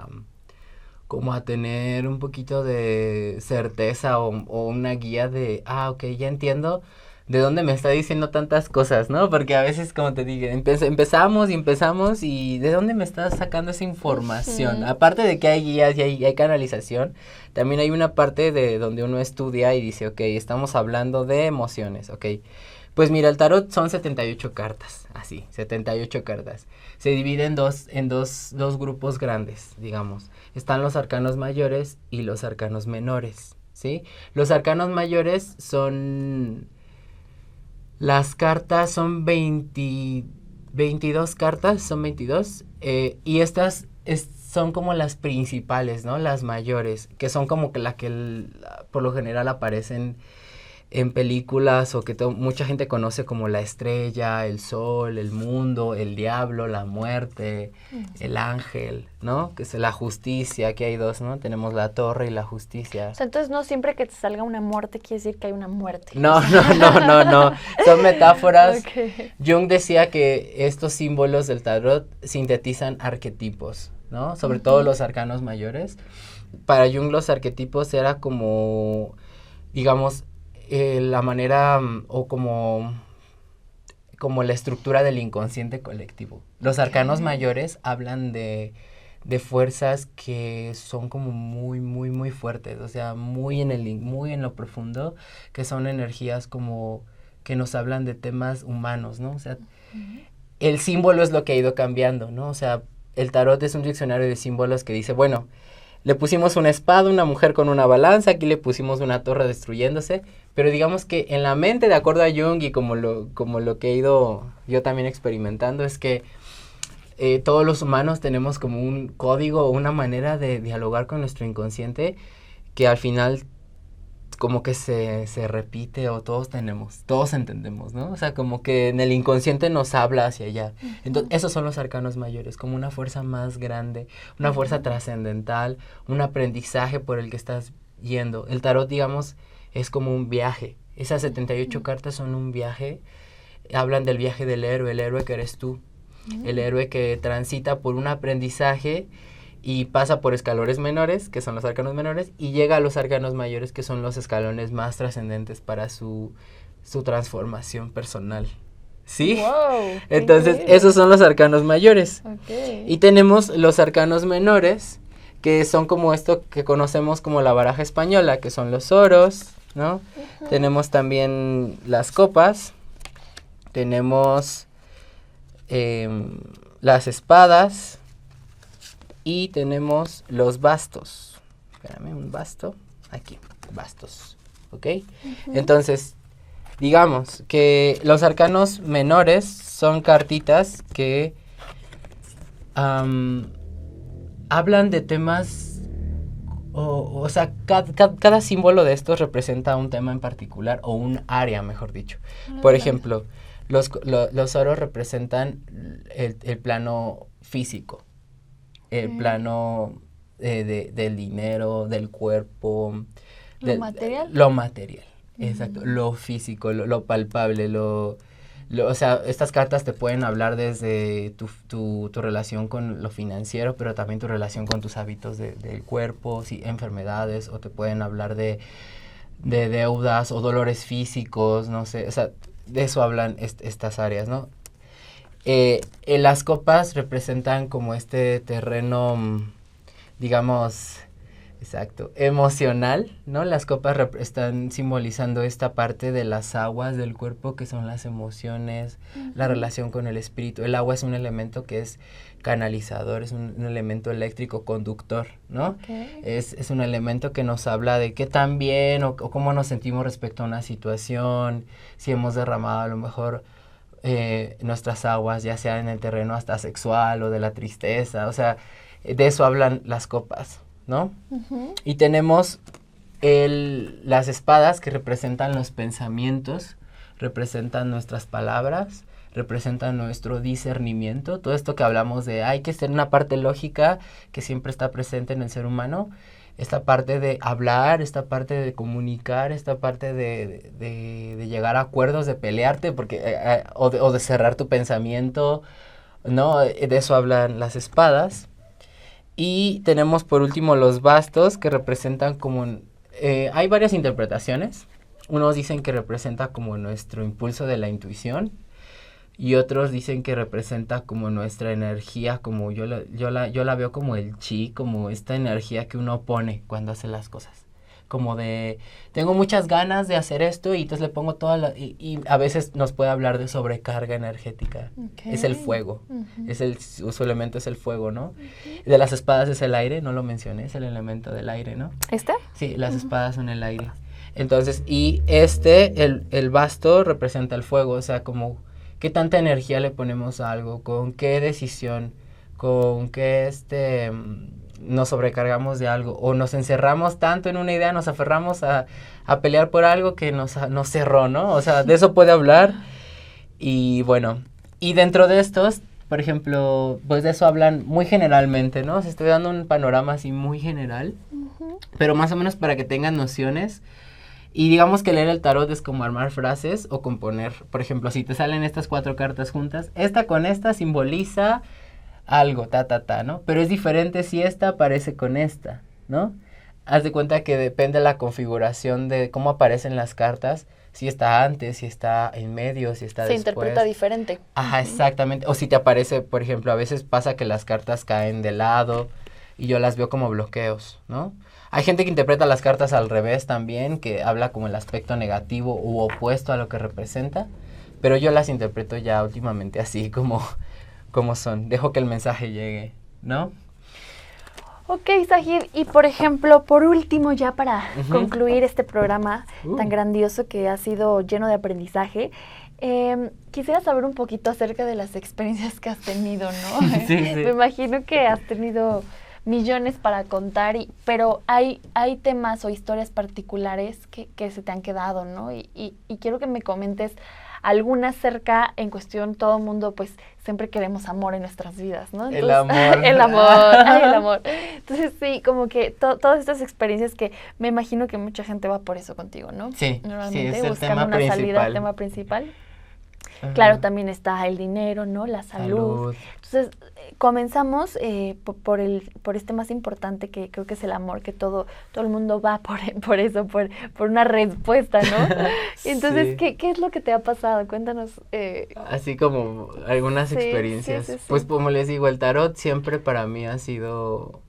a tener un poquito de certeza o una guía de, ok, ya entiendo ¿de dónde me está diciendo tantas cosas, no? Porque a veces, como te dije, empezamos y ¿de dónde me está sacando esa información? Aparte de que hay guías y hay canalización, también hay una parte de donde uno estudia y dice, ok, estamos hablando de emociones, ok. Pues mira, el tarot son 78 cartas, así, 78 cartas. Se divide en dos grupos grandes, digamos. Están los arcanos mayores y los arcanos menores, ¿sí? Los arcanos mayores son... Las cartas son 22 cartas, son 22, y estas son como las principales, ¿no? Las mayores, que son como que por lo general aparecen en películas o que mucha gente conoce como la estrella, el sol, el mundo, el diablo, la muerte, el ángel, ¿no? Que es la justicia, que hay dos, ¿no? Tenemos la torre y la justicia. O sea, entonces no siempre que te salga una muerte quiere decir que hay una muerte. No, son metáforas. Okay. Jung decía que estos símbolos del tarot sintetizan arquetipos, ¿no? Sobre todo los arcanos mayores. Para Jung los arquetipos era como, digamos, la manera o como la estructura del inconsciente colectivo. Los arcanos mayores hablan de fuerzas que son como muy, muy, muy fuertes, o sea, muy en lo profundo, que son energías como que nos hablan de temas humanos, ¿no? O sea, el símbolo es lo que ha ido cambiando, ¿no? O sea, el tarot es un diccionario de símbolos que dice, bueno, le pusimos una espada, una mujer con una balanza, aquí le pusimos una torre destruyéndose, pero digamos que en la mente, de acuerdo a Jung y como lo que he ido yo también experimentando, es que todos los humanos tenemos como un código o una manera de dialogar con nuestro inconsciente que al final como que se repite o todos entendemos, ¿no? O sea, como que en el inconsciente nos habla hacia allá. Entonces, esos son los arcanos mayores, como una fuerza más grande, una fuerza trascendental, un aprendizaje por el que estás yendo. El tarot, digamos, es como un viaje. Esas 78 cartas son un viaje. Hablan del viaje del héroe, el héroe que eres tú. El héroe que transita por un aprendizaje y pasa por escalones menores, que son los arcanos menores, y llega a los arcanos mayores, que son los escalones más trascendentes para su transformación personal. ¿Sí? Wow, entonces, esos son los arcanos mayores. Okay. Y tenemos los arcanos menores, que son como esto que conocemos como la baraja española, que son los oros, ¿no? Tenemos también las copas, tenemos las espadas, y tenemos los bastos. Espérame, un basto. Aquí, bastos. ¿Ok? Entonces, digamos que los arcanos menores son cartitas que hablan de temas. O sea, cada símbolo de estos representa un tema en particular o un área, mejor dicho. Por ejemplo, los oros representan el plano físico. El plano del dinero, del cuerpo. ¿Lo material? Lo material, exacto. Lo físico, lo palpable, o sea, estas cartas te pueden hablar desde tu relación con lo financiero, pero también tu relación con tus hábitos del cuerpo, enfermedades, o te pueden hablar de deudas o dolores físicos, no sé, o sea, de eso hablan estas áreas, ¿no? Las copas representan como este terreno, digamos, exacto, emocional, ¿no? Las copas están simbolizando esta parte de las aguas del cuerpo, que son las emociones, la relación con el espíritu. El agua es un elemento que es canalizador, es un elemento eléctrico conductor, ¿no? Okay. Es un elemento que nos habla de qué tan bien o cómo nos sentimos respecto a una situación, si hemos derramado a lo mejor nuestras aguas, ya sea en el terreno hasta sexual o de la tristeza, o sea, de eso hablan las copas, ¿no? Y tenemos las espadas, que representan los pensamientos, representan nuestras palabras, representan nuestro discernimiento, todo esto que hablamos de hay que ser una parte lógica que siempre está presente en el ser humano, esta parte de hablar, esta parte de comunicar, esta parte de llegar a acuerdos, de pelearte, porque o de cerrar tu pensamiento, ¿no? De eso hablan las espadas. Y tenemos por último los bastos, que representan como hay varias interpretaciones. unos dicen que representa como nuestro impulso de la intuición y otros dicen que representa como nuestra energía, como yo la veo como el chi, como esta energía que uno pone cuando hace las cosas. Como de, tengo muchas ganas de hacer esto y entonces le pongo y a veces nos puede hablar de sobrecarga energética. Okay. Es el fuego, su elemento es el fuego, ¿no? De las espadas es el aire, no lo mencioné, es el elemento del aire, ¿no? ¿Este? Sí, las espadas son el aire. Entonces, y el basto representa el fuego, o sea, como qué tanta energía le ponemos a algo, con qué decisión, con qué nos sobrecargamos de algo o nos encerramos tanto en una idea, nos aferramos a pelear por algo que nos cerró, ¿no? O sea, de eso puede hablar. Y bueno, y dentro de estos, por ejemplo, pues de eso hablan muy generalmente, ¿no? O sea, estoy dando un panorama así muy general, pero más o menos para que tengan nociones. Y digamos que leer el tarot es como armar frases o componer. Por ejemplo, si te salen estas 4 cartas juntas, esta con esta simboliza algo, ¿no? Pero es diferente si esta aparece con esta, ¿no? Haz de cuenta que depende de la configuración de cómo aparecen las cartas, si está antes, si está en medio, si está después. Se interpreta diferente. Ajá, exactamente. O si te aparece, por ejemplo, a veces pasa que las cartas caen de lado y yo las veo como bloqueos, ¿no? Hay gente que interpreta las cartas al revés también, que habla como el aspecto negativo u opuesto a lo que representa, pero yo las interpreto ya últimamente así como son. Dejo que el mensaje llegue, ¿no? Ok, Zahir, y por ejemplo, por último, ya para concluir este programa tan grandioso que ha sido lleno de aprendizaje, quisiera saber un poquito acerca de las experiencias que has tenido, ¿no? Sí. Me imagino que has tenido millones para contar, pero hay temas o historias particulares que se te han quedado, ¿no? Y quiero que me comentes alguna acerca, en cuestión, todo el mundo, pues, siempre queremos amor en nuestras vidas, ¿no? Entonces, el amor. Entonces, sí, como que todas estas experiencias que me imagino que mucha gente va por eso contigo, ¿no? Sí, normalmente es el buscando tema una principal. salida, el tema principal. Claro, también está el dinero, ¿no? La salud. Entonces, comenzamos por este más importante que creo que es el amor, que todo el mundo va por eso, por una respuesta, ¿no? Entonces, Sí. ¿qué es lo que te ha pasado? Cuéntanos. Así como algunas experiencias. Sí. Pues como les digo, el tarot siempre para mí ha sido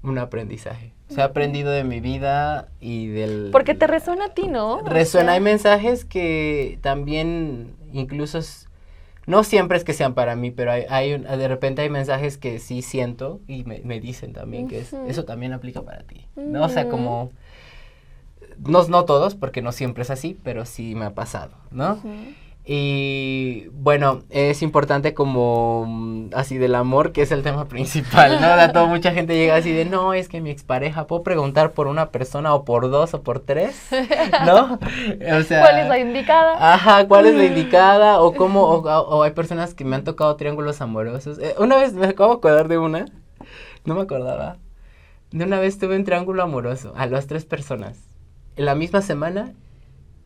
un aprendizaje. O sea, he aprendido de mi vida y del... Porque te resuena a ti, ¿no? Resuena, hay mensajes que también incluso no siempre es que sean para mí, pero de repente hay mensajes que sí siento y me dicen también que eso también aplica para ti, ¿no? O sea, como... No todos, porque no siempre es así, pero sí me ha pasado, ¿no? Y bueno, es importante como así del amor, que es el tema principal, ¿no? Mucha gente llega así de, no, es que mi expareja, ¿puedo preguntar por una persona o por 2 o por 3? ¿No? O sea, ¿cuál es la indicada? Ajá, ¿cuál es la indicada? O cómo, o hay personas que me han tocado triángulos amorosos. Una vez me acabo de acordar de una, no me acordaba, de una vez tuve un triángulo amoroso a las 3 personas, en la misma semana.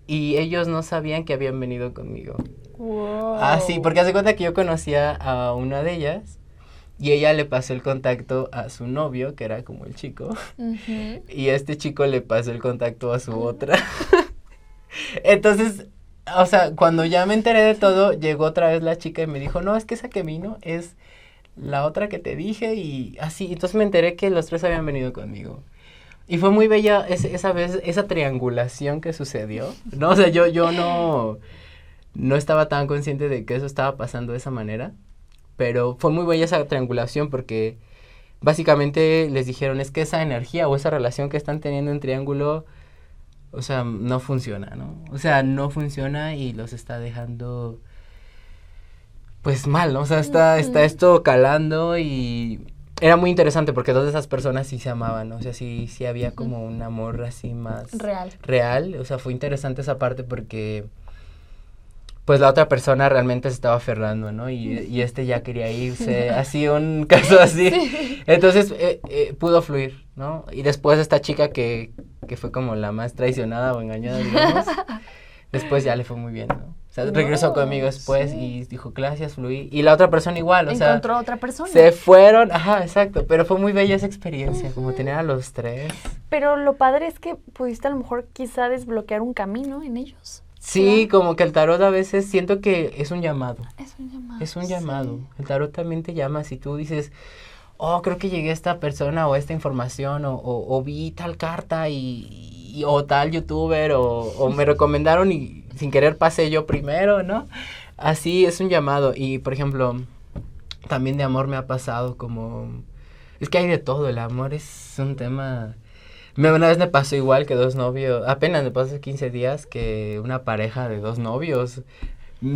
Y ellos no sabían que habían venido conmigo. Wow. Ah, sí, porque hace cuenta que yo conocía a una de ellas y ella le pasó el contacto a su novio, que era como el chico, y este chico le pasó el contacto a su otra. Entonces, o sea, cuando ya me enteré de todo, llegó otra vez la chica y me dijo, no, es que esa que vino es la otra que te dije y así. Entonces me enteré que los 3 habían venido conmigo. Y fue muy bella esa vez, esa triangulación que sucedió, ¿no? O sea, yo no estaba tan consciente de que eso estaba pasando de esa manera, pero fue muy bella esa triangulación porque básicamente les dijeron, es que esa energía o esa relación que están teniendo en triángulo, o sea, no funciona, ¿no? O sea, no funciona y los está dejando, pues, mal, ¿no? O sea, está esto calando y... Era muy interesante porque 2 de esas personas sí se amaban, ¿no? O sea, sí había como un amor así más... Real, o sea, fue interesante esa parte porque... Pues la otra persona realmente se estaba aferrando, ¿no? Y este ya quería irse, así un caso así. Sí. Entonces, pudo fluir, ¿no? Y después esta chica que fue como la más traicionada o engañada, digamos, después ya le fue muy bien, ¿no? sea, regresó conmigo después y dijo, gracias, fluí. Y la otra persona igual, o sea. Encontró otra persona. Se fueron, ajá, exacto, pero fue muy bella esa experiencia, como tener a los tres. Pero lo padre es que pudiste a lo mejor quizá desbloquear un camino en ellos. Sí, como que el tarot a veces siento que es un llamado. Es un llamado. Es un llamado. Sí. El tarot también te llama si tú dices, oh, creo que llegué a esta persona o esta información o vi tal carta o tal youtuber o me recomendaron y sin querer pasé yo primero, ¿no? Así es un llamado. Y, por ejemplo, también de amor me ha pasado como... Es que hay de todo, el amor es un tema... Una vez me pasó igual que dos novios, apenas me pasó 15 días que una pareja de dos novios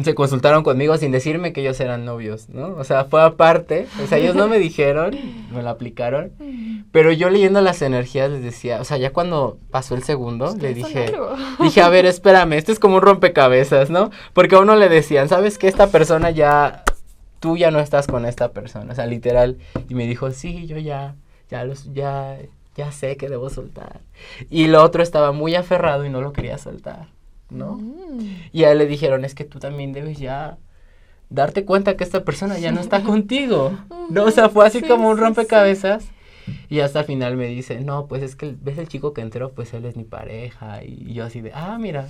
se consultaron conmigo sin decirme que ellos eran novios, ¿no? O sea, fue aparte, o sea, ellos no me dijeron, me lo aplicaron, pero yo leyendo las energías les decía, o sea, ya cuando pasó el segundo, le dije, a ver, espérame, esto es como un rompecabezas, ¿no? Porque a uno le decían, ¿sabes qué? Esta persona ya, tú ya no estás con esta persona, o sea, literal, y me dijo, sí, yo ya sé que debo soltar. Y el otro estaba muy aferrado y no lo quería soltar, ¿no? Y a él le dijeron, es que tú también debes ya darte cuenta que esta persona ya no está contigo, ¿no? O sea, fue así como un rompecabezas. Y hasta al final me dice, no, pues es que ves el chico que entró, pues él es mi pareja. Y yo así de, mira,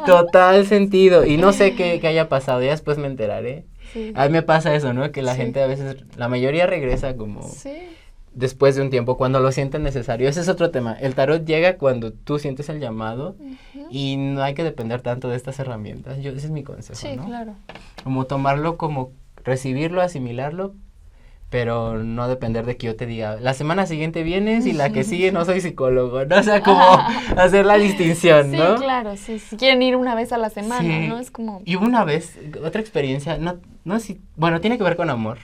total sentido. Y no sé qué haya pasado, ya después me enteraré. Sí. A mí me pasa eso, ¿no? Que la gente a veces, la mayoría regresa como... Sí. Después de un tiempo, cuando lo sienten necesario. Ese es otro tema. El tarot llega cuando tú sientes el llamado y no hay que depender tanto de estas herramientas. Ese es mi consejo, ¿no? Sí, claro. Como tomarlo, como recibirlo, asimilarlo, pero no depender de que yo te diga, la semana siguiente vienes y la que sigue no soy psicólogo, ¿no? O sea, como hacer la distinción, ¿no? Sí, claro, sí. Si quieren ir una vez a la semana, sí. ¿no? Es como... Y una vez, otra experiencia, no si, bueno, tiene que ver con amor,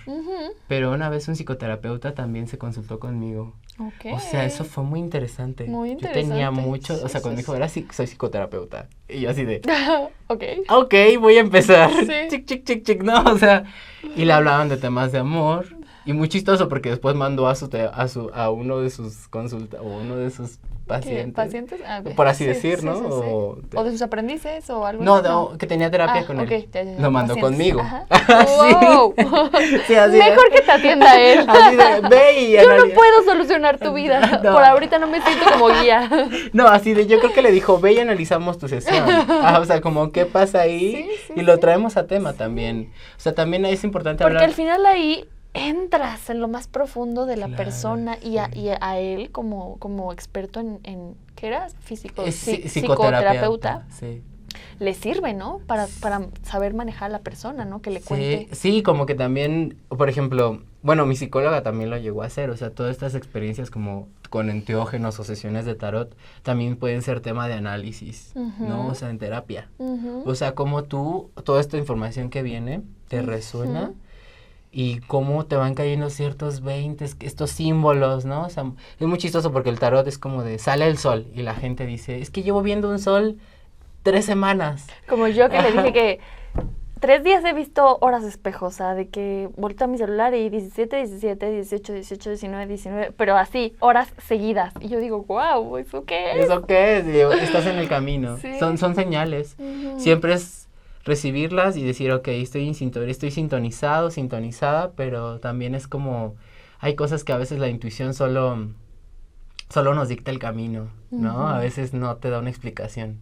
pero una vez un psicoterapeuta también se consultó conmigo. Okay. O sea, eso fue muy interesante. Muy interesante. Yo tenía mucho, o sea, cuando dijo, ahora sí soy psicoterapeuta. Y yo así de... Ok, voy a empezar. Sí. Chic, ¿no? O sea, y le hablaban de temas de amor. Y muy chistoso porque después mandó a uno de sus consultas, o uno de sus pacientes. ¿Pacientes? Por así decir, ¿no? Sí. O de sus aprendices o algo así. No, que tenía terapia con él. Ya. Lo mandó conmigo. ¡Wow! Sí, así mejor que te atienda él. Así de, ve y yo no puedo solucionar tu vida. No. Por ahorita no me siento como guía. No, así de, yo creo que le dijo, ve y analizamos tu sesión. O sea, como qué pasa ahí y lo traemos a tema también. O sea, también es importante hablar. Porque al final ahí entras en lo más profundo de la persona y a él como experto en ¿qué era? Psicoterapeuta. Sí. Le sirve, ¿no? Para saber manejar a la persona, ¿no? Que le cuente. Sí, como que también, por ejemplo, bueno, mi psicóloga también lo llegó a hacer, o sea, todas estas experiencias como con enteógenos o sesiones de tarot también pueden ser tema de análisis, ¿no? O sea, en terapia. O sea, como toda esta información que viene te resuena. Y cómo te van cayendo ciertos 20, estos símbolos, ¿no? O sea, es muy chistoso porque el tarot es como de, sale el sol, y la gente dice, es que llevo viendo un sol 3 semanas. Como yo que le dije que 3 días he visto horas de espejo, o sea, de que volteo a mi celular y 17, 17, 18, 18, 19, 19, pero así, horas seguidas. Y yo digo, wow, ¿eso qué es? ¿Eso qué es? Digo, estás en el camino. Sí. Son señales. Siempre es recibirlas y decir, ok, estoy sintonizado, sintonizada, pero también es como, hay cosas que a veces la intuición solo nos dicta el camino, ¿no? A veces no te da una explicación.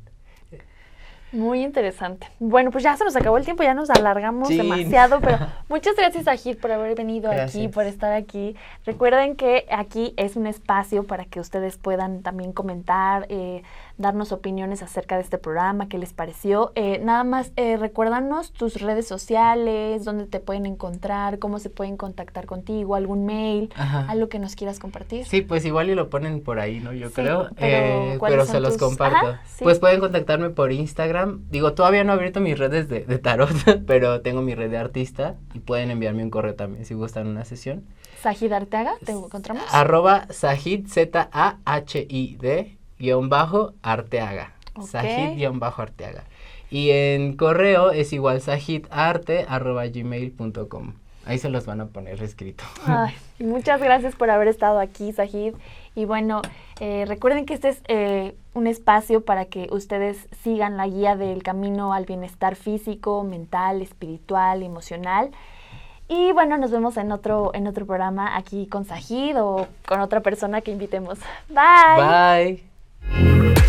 Muy interesante. Bueno, pues ya se nos acabó el tiempo, ya nos alargamos demasiado, pero muchas gracias a Gid por haber venido aquí, por estar aquí. Recuerden que aquí es un espacio para que ustedes puedan también comentar, darnos opiniones acerca de este programa, qué les pareció. Nada más, recuérdanos tus redes sociales, dónde te pueden encontrar, cómo se pueden contactar contigo, algún mail, algo que nos quieras compartir. Sí, pues igual y lo ponen por ahí, ¿no? Yo creo, pero se los comparto. Pues pueden contactarme por Instagram. Digo, todavía no he abierto mis redes de tarot, pero tengo mi red de artista y pueden enviarme un correo también si gustan una sesión. Zahid Arteaga, ¿te encontramos? @Zahid, ZAHID _Arteaga. Zahid_Arteaga. Y en correo es igual zahidarte@gmail.com. Ahí se los van a poner escrito. Ay, muchas gracias por haber estado aquí, Zahid. Y bueno, recuerden que este es un espacio para que ustedes sigan la guía del camino al bienestar físico, mental, espiritual, emocional. Y bueno, nos vemos en otro programa aquí con Zahid o con otra persona que invitemos. Bye. Bye.